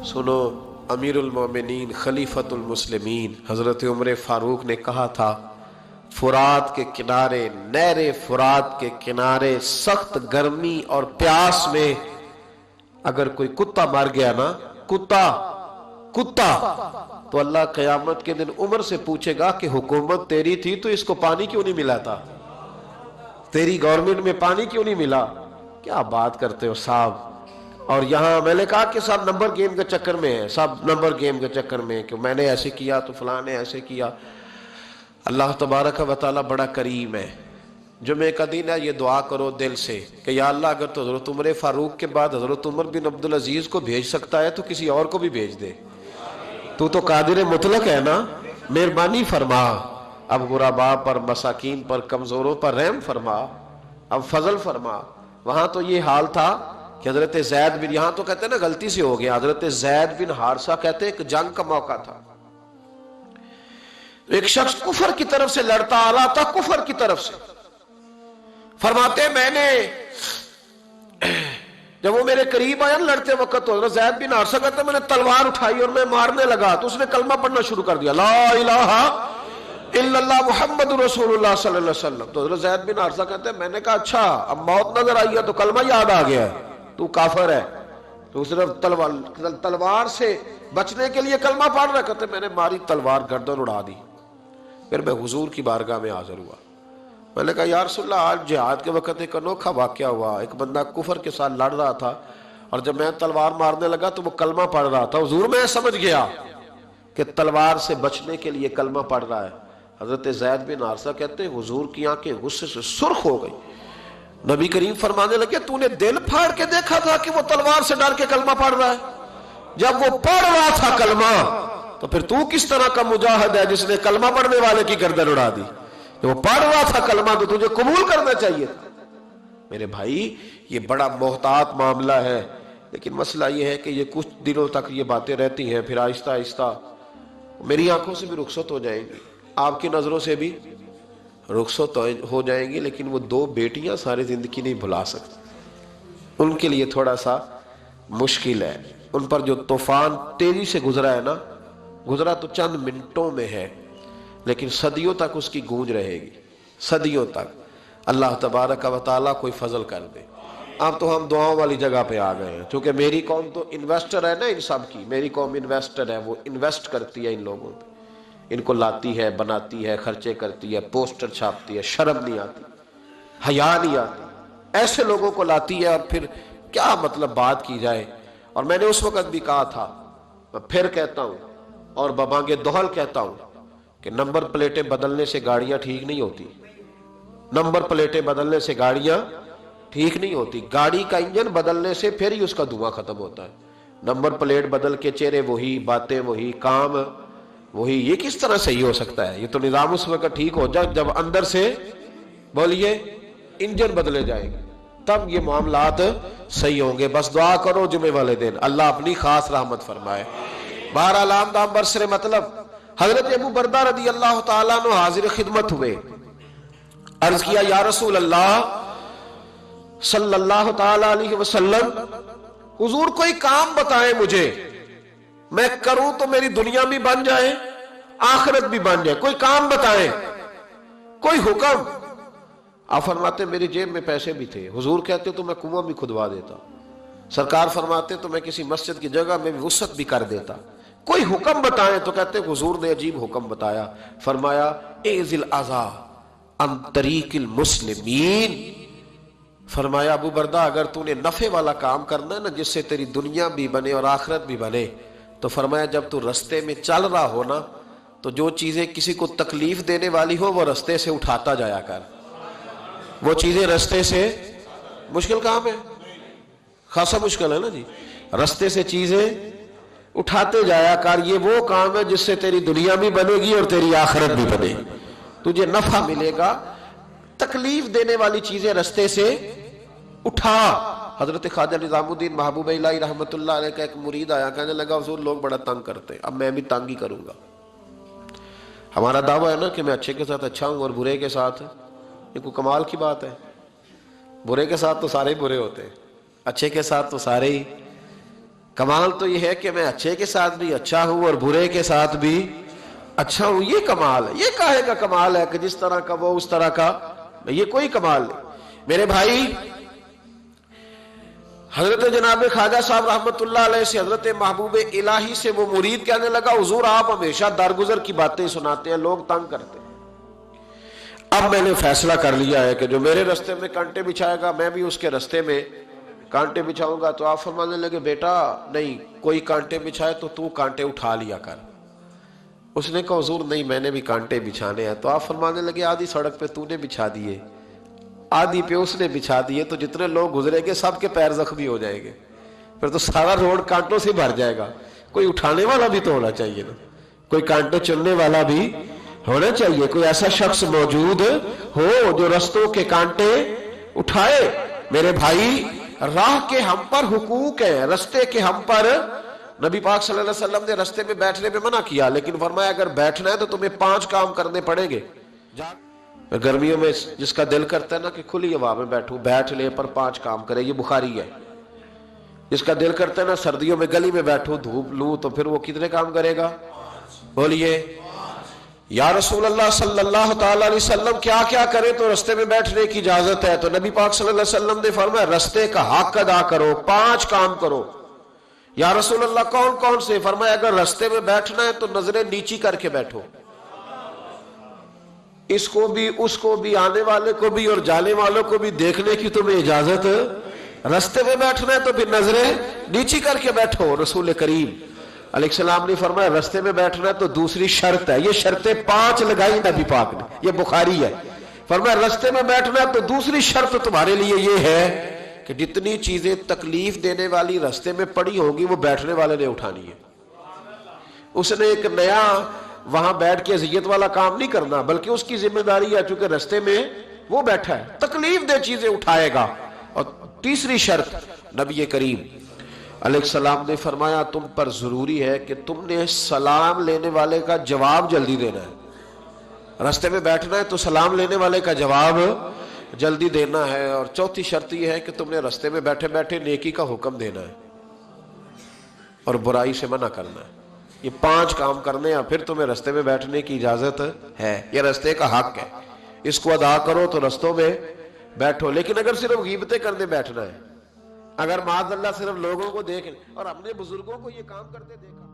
سنو، امیر المومنین خلیفۃ المسلمین حضرت عمر فاروق نے کہا تھا، فرات کے کنارے، نہر فرات کے کنارے سخت گرمی اور پیاس میں اگر کوئی کتا مر گیا نا، کتا تو اللہ قیامت کے دن عمر سے پوچھے گا کہ حکومت تیری تھی تو اس کو پانی کیوں نہیں ملا تھا؟ تیری گورنمنٹ میں پانی کیوں نہیں ملا؟ کیا بات کرتے ہو صاحب۔ اور یہاں میں نے کہا کہ سب نمبر گیم کے چکر میں ہیں، سب نمبر گیم کے چکر میں کہ میں نے ایسے کیا تو فلاں نے ایسے کیا۔ اللہ تبارک و تعالیٰ بڑا کریم ہے۔ جمعہ کا دن ہے، یہ دعا کرو دل سے کہ یا اللہ اگر تو حضرت عمر فاروق کے بعد حضرت عمر بن عبدالعزیز کو بھیج سکتا ہے تو کسی اور کو بھی بھیج دے۔ تو قادر مطلق ہے نا، مہربانی فرما، اب غرباء پر، مساکین پر، کمزوروں پر رحم فرما، اب فضل فرما۔ وہاں تو یہ حال تھا کہ حضرت زید بن، یہاں تو کہتے ہیں نا غلطی سے ہو گیا، حضرت زید بن حارثہ کہتے ہیں ایک جنگ کا موقع تھا، ایک شخص کفر کی طرف سے لڑتا آ رہا تھا، کفر کی طرف سے۔ فرماتے میں نے جب وہ میرے قریب آیا لڑتے وقت تو حضرت زید بن حارثہ کہتے میں نے تلوار اٹھائی اور میں مارنے لگا تو اس نے کلمہ پڑھنا شروع کر دیا، لا الہ الا اللہ محمد رسول اللہ صلی اللہ علیہ وسلم۔ تو حضرت زید بن حارثہ کہتے ہیں میں نے کہا اچھا اب موت نظر آئی ہے تو کلمہ یاد آ گیا ہے، تو کافر ہے، تو صرف تلوار سے بچنے کے لیے کلمہ پڑھ رہا۔ کہتے میں نے ماری تلوار گردن اڑا دی، پھر میں حضور کی بارگاہ میں حاضر ہوا۔ میں نے کہا یا رسول اللہ آج جہاد کے وقت ایک انوکھا واقعہ ہوا، ایک بندہ کفر کے ساتھ لڑ رہا تھا اور جب میں تلوار مارنے لگا تو وہ کلمہ پڑھ رہا تھا۔ حضور میں سمجھ گیا کہ تلوار سے بچنے کے لیے کلمہ پڑھ رہا ہے۔ حضرت زید بن حارثہ کہتے ہیں حضور کی آنکھیں غصے سے سرخ ہو گئی۔ نبی کریم فرمانے لگے تو نے دل پھاڑ کے دیکھا تھا کہ وہ تلوار سے ڈر کے کلمہ پڑھ رہا ہے؟ جب وہ پڑھ رہا تھا کلمہ تو پھر تو کس طرح کا مجاہد ہے جس نے کلمہ پڑھنے والے کی گردن اڑا دی؟ وہ پڑھ رہا تھا کلمہ تو تجھے قبول کرنا چاہیے تھا۔ میرے بھائی یہ بڑا محتاط معاملہ ہے، لیکن مسئلہ یہ ہے کہ یہ کچھ دنوں تک یہ باتیں رہتی ہیں، پھر آہستہ آہستہ میری آنکھوں سے بھی رخصت ہو جائیں گی، آپ کی نظروں سے بھی رخصت ہو جائیں گی، لیکن وہ دو بیٹیاں ساری زندگی نہیں بھلا سکتی، ان کے لیے تھوڑا سا مشکل ہے۔ ان پر جو طوفان تیزی سے گزرا ہے نا، گزرا تو چند منٹوں میں ہے لیکن صدیوں تک اس کی گونج رہے گی، صدیوں تک۔ اللہ تبارک و تعالیٰ کوئی فضل کر دے۔ اب تو ہم دعاؤں والی جگہ پہ آ گئے ہیں، چونکہ میری قوم تو انویسٹر ہے نا، ان سب کی میری قوم انویسٹر ہے، وہ انویسٹ کرتی ہے ان لوگوں پہ، ان کو لاتی ہے، بناتی ہے، خرچے کرتی ہے، پوسٹر چھاپتی ہے، شرم نہیں آتی، حیا نہیں آتی، ایسے لوگوں کو لاتی ہے اور پھر کیا مطلب بات کی جائے۔ اور میں نے اس وقت بھی کہا تھا، میں پھر کہتا ہوں اور ببانگ دوہل کہتا ہوں کہ نمبر پلیٹیں بدلنے سے گاڑیاں ٹھیک نہیں ہوتی، نمبر پلیٹیں بدلنے سے گاڑیاں ٹھیک نہیں ہوتی، گاڑی کا انجن بدلنے سے پھر ہی اس کا دھواں ختم ہوتا ہے۔ نمبر پلیٹ بدل کے چہرے وہی، باتیں وہی، کام وہی، یہ کس طرح صحیح ہو سکتا ہے؟ یہ تو نظام اس وقت ٹھیک ہو جائے جب اندر سے بولیے انجن بدلے جائیں گے، تب یہ معاملات صحیح ہوں گے۔ بس دعا کرو جمعے والے دن اللہ اپنی خاص رحمت فرمائے۔ بہرحال دام برسر مطلب حضرت ابو بردہ رضی اللہ تعالیٰ عنہ حاضر خدمت ہوئے، عرض کیا یا رسول اللہ صلی اللہ تعالیٰ علیہ وسلم، حضور کوئی کام بتائیں مجھے، میں کروں تو میری دنیا بھی بن جائے آخرت بھی بن جائے، کوئی کام بتائیں، کوئی حکم۔ آپ فرماتے میری جیب میں پیسے بھی تھے، حضور کہتے تو میں کنواں بھی کھدوا دیتا، سرکار فرماتے تو میں کسی مسجد کی جگہ میں وسعت بھی کر دیتا، کوئی حکم بتائیں۔ تو کہتے حضور نے عجیب حکم بتایا، فرمایا اعزل الاذی عن طریق المسلمین، فرمایا ابو بردہ اگر تو نے نفع والا کام کرنا ہے نا جس سے تیری دنیا بھی بنے اور آخرت بھی بنے، تو فرمایا جب تو رستے میں چل رہا ہو نا تو جو چیزیں کسی کو تکلیف دینے والی ہو وہ رستے سے اٹھاتا جایا کر، وہ چیزیں رستے سے، مشکل کام ہے، خاصا مشکل ہے نا جی، رستے سے چیزیں اٹھاتے جایا کر، یہ وہ کام ہے جس سے تیری دنیا بھی بنے گی اور تیری آخرت بھی بنے گی، تجھے نفع ملے گا۔ تکلیف دینے والی چیزیں رستے سے اٹھا۔ حضرت خواجہ نظام الدین محبوب الہی رحمت اللہ علیہ کا ایک مرید آیا، کہنے لگا حضور لوگ بڑا تنگ کرتے ہیں، اب میں بھی تنگ ہی کروں گا۔ ہمارا دعویٰ ہے نا کہ میں اچھے کے ساتھ اچھا ہوں اور برے کے ساتھ، یہ کوئی کمال کی بات ہے، برے کے ساتھ تو سارے ہی برے ہوتے ہیں، اچھے کے ساتھ تو سارے ہی کمال تو یہ ہے کہ میں اچھے کے ساتھ بھی اچھا ہوں اور برے کے ساتھ بھی اچھا ہوں، یہ کمال ہے۔ یہ کاہے کا کمال ہے کہ جس طرح کا وہ اس طرح کا، یہ کوئی کمال نہیں میرے بھائی۔ حضرت جناب خواجہ صاحب رحمت اللہ علیہ سے حضرت محبوب الہی سے وہ مرید کہنے لگا حضور آپ ہمیشہ درگزر کی باتیں سناتے ہیں، لوگ تنگ کرتے ہیں، اب میں نے فیصلہ کر لیا ہے کہ جو میرے رستے میں کانٹے بچھائے گا میں بھی اس کے رستے میں کانٹے بچھاؤں گا۔ تو آپ فرمانے لگے بیٹا نہیں، کوئی کانٹے بچھائے تو کانٹے اٹھا لیا کر۔ اس نے کہا حضور نہیں، میں نے بھی کانٹے بچھانے ہیں۔ تو آپ فرمانے لگے آدھی سڑک پہ تو نے بچھا دیے، آدھی پہ اس نے بچھا دیے، تو جتنے لوگ گزرے گے سب کے پیر زخمی ہو جائیں گے، پھر تو سارا روڈ کانٹوں سے بھر جائے گا۔ کوئی اٹھانے والا بھی تو ہونا چاہیے نا، کوئی کانٹے چلنے والا بھی ہونا چاہیے، کوئی ایسا شخص موجود ہو جو رستوں کے کانٹے اٹھائے۔ میرے بھائی راہ کے ہم پر حقوق ہیں، رستے کے ہم پر۔ نبی پاک صلی اللہ علیہ وسلم نے رستے میں بیٹھنے پہ منع کیا، لیکن فرمایا اگر بیٹھنا ہے تو تمہیں 5 کام کرنے پڑیں گے۔ گرمیوں میں جس کا دل کرتا ہے نا کہ کھلی ہوا میں بیٹھوں، بیٹھ لے پر 5 کام کرے، یہ بخاری ہے۔ جس کا دل کرتا ہے نا سردیوں میں گلی میں بیٹھوں دھوپ لوں، تو پھر وہ کتنے کام کرے گا؟ بولیے یا رسول اللہ صلی اللہ تعالی علیہ وسلم کیا کیا کرے تو رستے میں بیٹھنے کی اجازت ہے؟ تو نبی پاک صلی اللہ علیہ وسلم نے فرمایا رستے کا حق ادا کرو، 5 کام کرو۔ یا رسول اللہ کون کون سے؟ فرمایا اگر رستے میں بیٹھنا ہے تو نظریں نیچی کر کے بیٹھو، اس کو بھی اس کو بھی، آنے والے کو بھی اور جانے والوں کو بھی دیکھنے کی تمہیں اجازت۔ رستے میں بیٹھنا ہے تو پھر نظریں نیچی کر کے بیٹھو۔ رسول کریم علیہ السلام نے فرمایا رستے میں بیٹھنا ہے تو دوسری شرط ہے، یہ شرطیں 5 لگائی نبی پاک نے، یہ بخاری ہے۔ فرمایا رستے میں بیٹھنا ہے تو دوسری شرط تمہارے لیے یہ ہے کہ جتنی چیزیں تکلیف دینے والی رستے میں پڑی ہوں گی وہ بیٹھنے والے نے اٹھانی ہے۔ اس نے ایک نیا وہاں بیٹھ کے اذیت والا کام نہیں کرنا، بلکہ اس کی ذمہ داری ہے چونکہ رستے میں وہ بیٹھا ہے، تکلیف دہ چیزیں اٹھائے گا۔ اور تیسری شرط نبی کریم علیہ السلام نے فرمایا تم پر ضروری ہے کہ تم نے سلام لینے والے کا جواب جلدی دینا ہے۔ رستے میں بیٹھنا ہے تو سلام لینے والے کا جواب جلدی دینا ہے۔ اور چوتھی شرط یہ ہے کہ تم نے رستے میں بیٹھے بیٹھے نیکی کا حکم دینا ہے اور برائی سے منع کرنا ہے۔ یہ 5 کام کرنے ہیں، پھر تمہیں رستے میں بیٹھنے کی اجازت ہے، یہ رستے کا حق ہے، اس کو ادا کرو تو رستوں میں بیٹھو۔ لیکن اگر صرف غیبتیں کرنے بیٹھنا ہے، اگر معاذ اللہ صرف لوگوں کو دیکھ، اور ہم نے بزرگوں کو یہ کام کرتے دیکھا